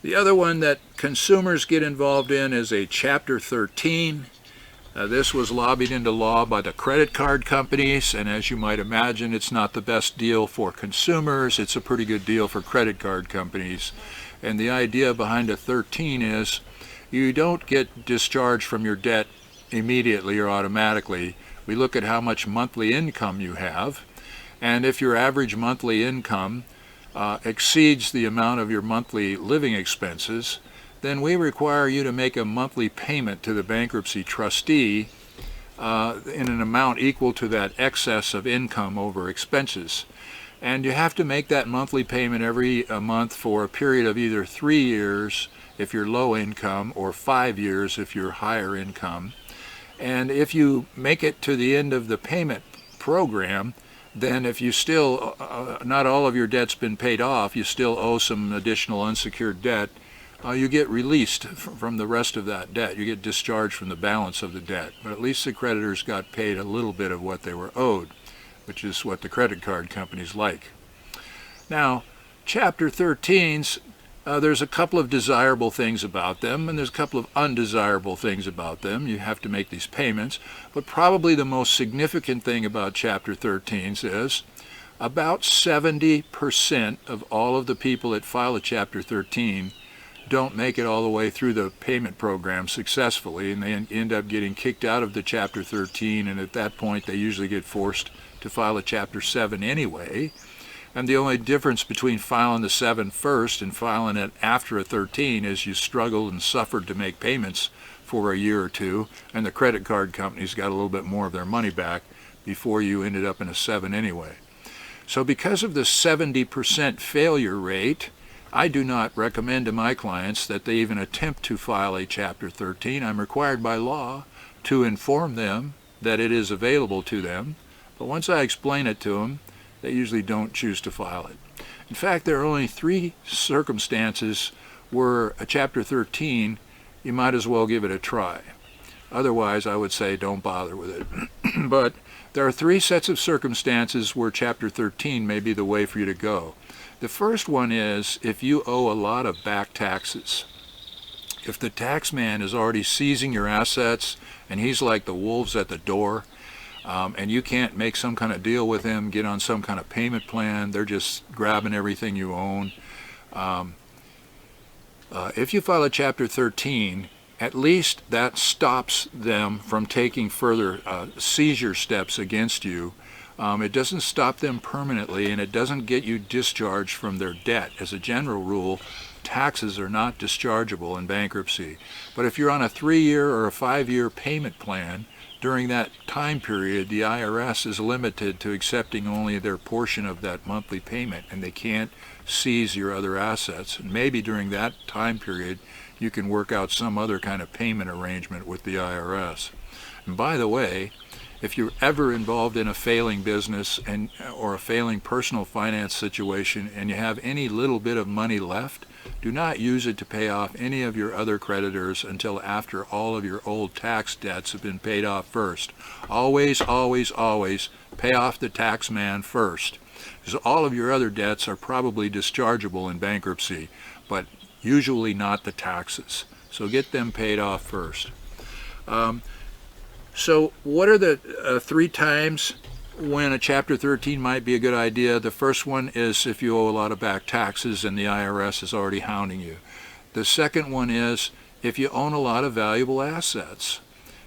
The other one that consumers get involved in is a Chapter 13. This was lobbied into law by the credit card companies, and as you might imagine, it's not the best deal for consumers. It's a pretty good deal for credit card companies. And the idea behind a 13 is you don't get discharged from your debt immediately or automatically. We look at how much monthly income you have, and if your average monthly income exceeds the amount of your monthly living expenses, then we require you to make a monthly payment to the bankruptcy trustee in an amount equal to that excess of income over expenses. And you have to make that monthly payment every month for a period of either 3 years if you're low income or 5 years if you're higher income. And if you make it to the end of the payment program, then if you still, not all of your debt's been paid off, you still owe some additional unsecured debt, you get released from the rest of that debt. You get discharged from the balance of the debt. But at least the creditors got paid a little bit of what they were owed, which is what the credit card companies like. Now, Chapter 13s, there's a couple of desirable things about them, and there's a couple of undesirable things about them. You have to make these payments. But probably the most significant thing about Chapter 13s is about 70% of all of the people that file a Chapter 13 don't make it all the way through the payment program successfully, and they end up getting kicked out of the Chapter 13, and at that point they usually get forced to file a Chapter 7 anyway. And the only difference between filing the 7 first and filing it after a 13 is you struggled and suffered to make payments for a year or two, and the credit card companies got a little bit more of their money back before you ended up in a 7 anyway. So because of the 70% failure rate, I do not recommend to my clients that they even attempt to file a Chapter 13. I'm required by law to inform them that it is available to them, but once I explain it to them, they usually don't choose to file it. In fact, there are only 3 circumstances where a Chapter 13, you might as well give it a try. Otherwise, I would say don't bother with it. But there are 3 sets of circumstances where Chapter 13 may be the way for you to go. The first one is if you owe a lot of back taxes. If the tax man is already seizing your assets and he's like the wolves at the door, and you can't make some kind of deal with him, get on some kind of payment plan, they're just grabbing everything you own. If you file a Chapter 13, at least that stops them from taking further seizure steps against you. It doesn't stop them permanently, and it doesn't get you discharged from their debt. As a general rule, taxes are not dischargeable in bankruptcy. But if you're on a 3-year or a 5-year payment plan, during that time period, the IRS is limited to accepting only their portion of that monthly payment, and they can't seize your other assets. And maybe during that time period, you can work out some other kind of payment arrangement with the IRS. And by the way, if you're ever involved in a failing business or a failing personal finance situation and you have any little bit of money left, do not use it to pay off any of your other creditors until after all of your old tax debts have been paid off first. Always, always, always pay off the tax man first, because all of your other debts are probably dischargeable in bankruptcy, but usually not the taxes. So get them paid off first. So what are the 3 times when a Chapter 13 might be a good idea? The first one is if you owe a lot of back taxes and the IRS is already hounding you. The second one is if you own a lot of valuable assets.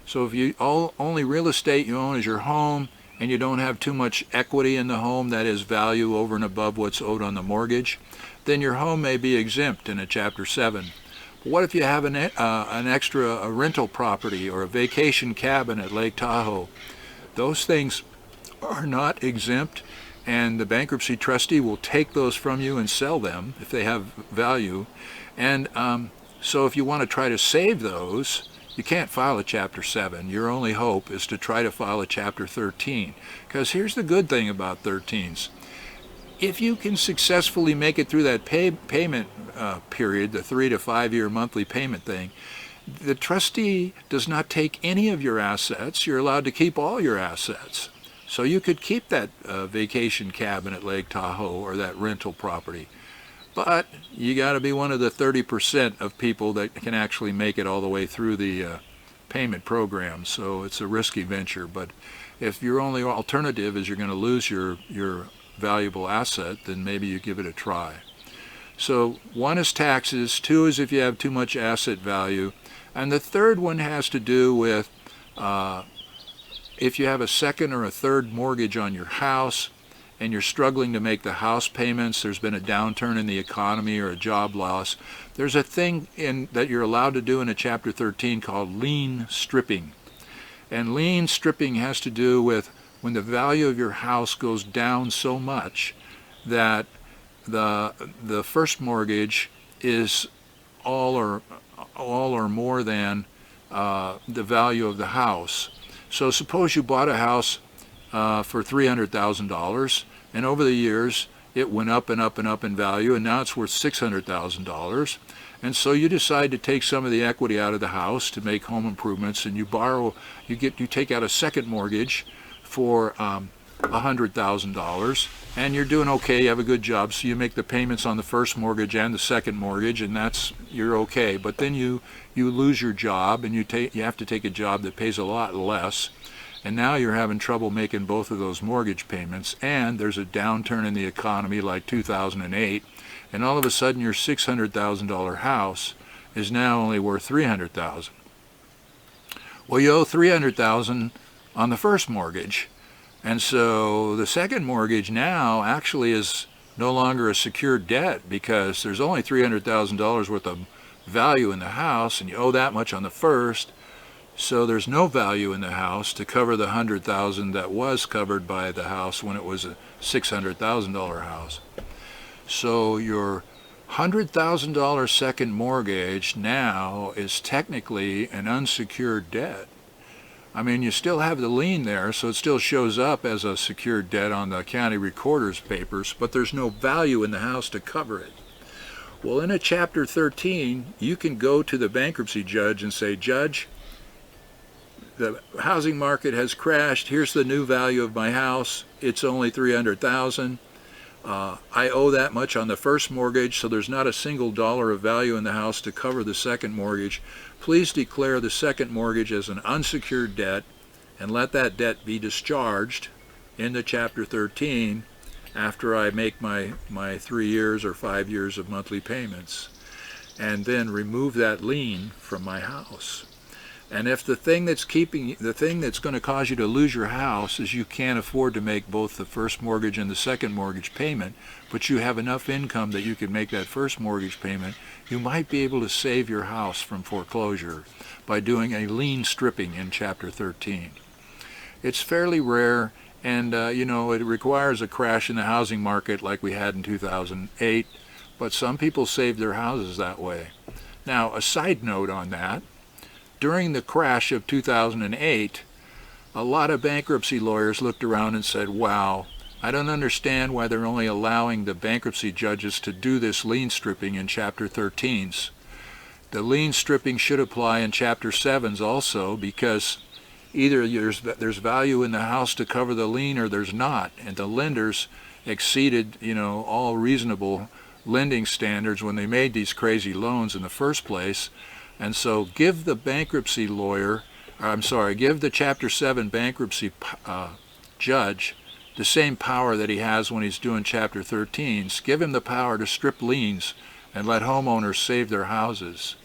So if you only real estate you own is your home and you don't have too much equity in the home, that is value over and above what's owed on the mortgage, then your home may be exempt in a Chapter 7. What if you have an extra rental property or a vacation cabin at Lake Tahoe? Those things are not exempt, and the bankruptcy trustee will take those from you and sell them if they have value. And so if you want to try to save those, you can't file a Chapter 7. Your only hope is to try to file a Chapter 13. Because here's the good thing about 13s. If you can successfully make it through that payment period, the 3 to 5 year monthly payment thing, the trustee does not take any of your assets. You're allowed to keep all your assets. So you could keep that vacation cabin at Lake Tahoe or that rental property. But you got to be one of the 30% of people that can actually make it all the way through the payment program. So it's a risky venture. But if your only alternative is you're going to lose your valuable asset, then maybe you give it a try. So one is taxes, two is if you have too much asset value, and the third one has to do with if you have a second or a third mortgage on your house and you're struggling to make the house payments, there's been a downturn in the economy or a job loss, there's a thing that you're allowed to do in a Chapter 13 called lien stripping. And lien stripping has to do with when the value of your house goes down so much that the first mortgage is all or more than the value of the house. So suppose you bought a house for $300,000, and over the years it went up and up and up in value, and now it's worth $600,000. And so you decide to take some of the equity out of the house to make home improvements, and you take out a second mortgage for $100,000, and you're doing okay, you have a good job, so you make the payments on the first mortgage and the second mortgage, and you're okay. But then you lose your job, and you have to take a job that pays a lot less, and now you're having trouble making both of those mortgage payments, and there's a downturn in the economy like 2008, and all of a sudden your $600,000 house is now only worth $300,000. Well, you owe $300,000 on the first mortgage. And so the second mortgage now actually is no longer a secured debt because there's only $300,000 worth of value in the house, and you owe that much on the first. So there's no value in the house to cover the $100,000 that was covered by the house when it was a $600,000 house. So your $100,000 second mortgage now is technically an unsecured debt. I mean, you still have the lien there, so it still shows up as a secured debt on the county recorder's papers, but there's no value in the house to cover it. Well, in a Chapter 13, you can go to the bankruptcy judge and say, Judge, the housing market has crashed. Here's the new value of my house. It's only $300,000. I owe that much on the first mortgage, so there's not a single dollar of value in the house to cover the second mortgage. Please declare the second mortgage as an unsecured debt and let that debt be discharged in the Chapter 13 after I make my 3 years or 5 years of monthly payments, and then remove that lien from my house. And if the thing that's going to cause you to lose your house is you can't afford to make both the first mortgage and the second mortgage payment, but you have enough income that you can make that first mortgage payment, you might be able to save your house from foreclosure by doing a lien stripping in Chapter 13. It's fairly rare, and it requires a crash in the housing market like we had in 2008, but some people save their houses that way. Now, a side note on that, during the crash of 2008, a lot of bankruptcy lawyers looked around and said, wow, I don't understand why they're only allowing the bankruptcy judges to do this lien stripping in Chapter 13s. The lien stripping should apply in Chapter 7s also, because either there's value in the house to cover the lien or there's not, and the lenders exceeded all reasonable lending standards when they made these crazy loans in the first place. And so give the Chapter 7 bankruptcy judge the same power that he has when he's doing Chapter 13s. Give him the power to strip liens and let homeowners save their houses.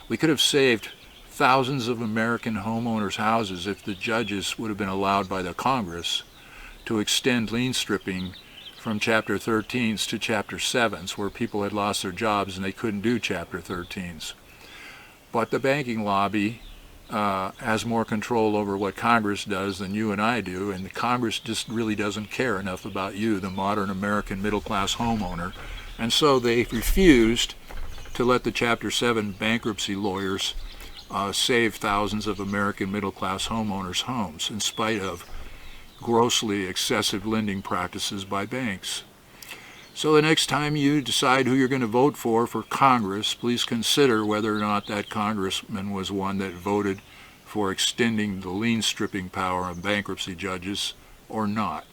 We could have saved thousands of American homeowners' houses if the judges would have been allowed by the Congress to extend lien stripping from Chapter 13s to Chapter 7s, where people had lost their jobs and they couldn't do Chapter 13s. But the banking lobby has more control over what Congress does than you and I do, and the Congress just really doesn't care enough about you, the modern American middle-class homeowner. And so they refused to let the Chapter 7 bankruptcy lawyers save thousands of American middle-class homeowners' homes in spite of grossly excessive lending practices by banks. So the next time you decide who you're going to vote for Congress, please consider whether or not that congressman was one that voted for extending the lien stripping power of bankruptcy judges or not.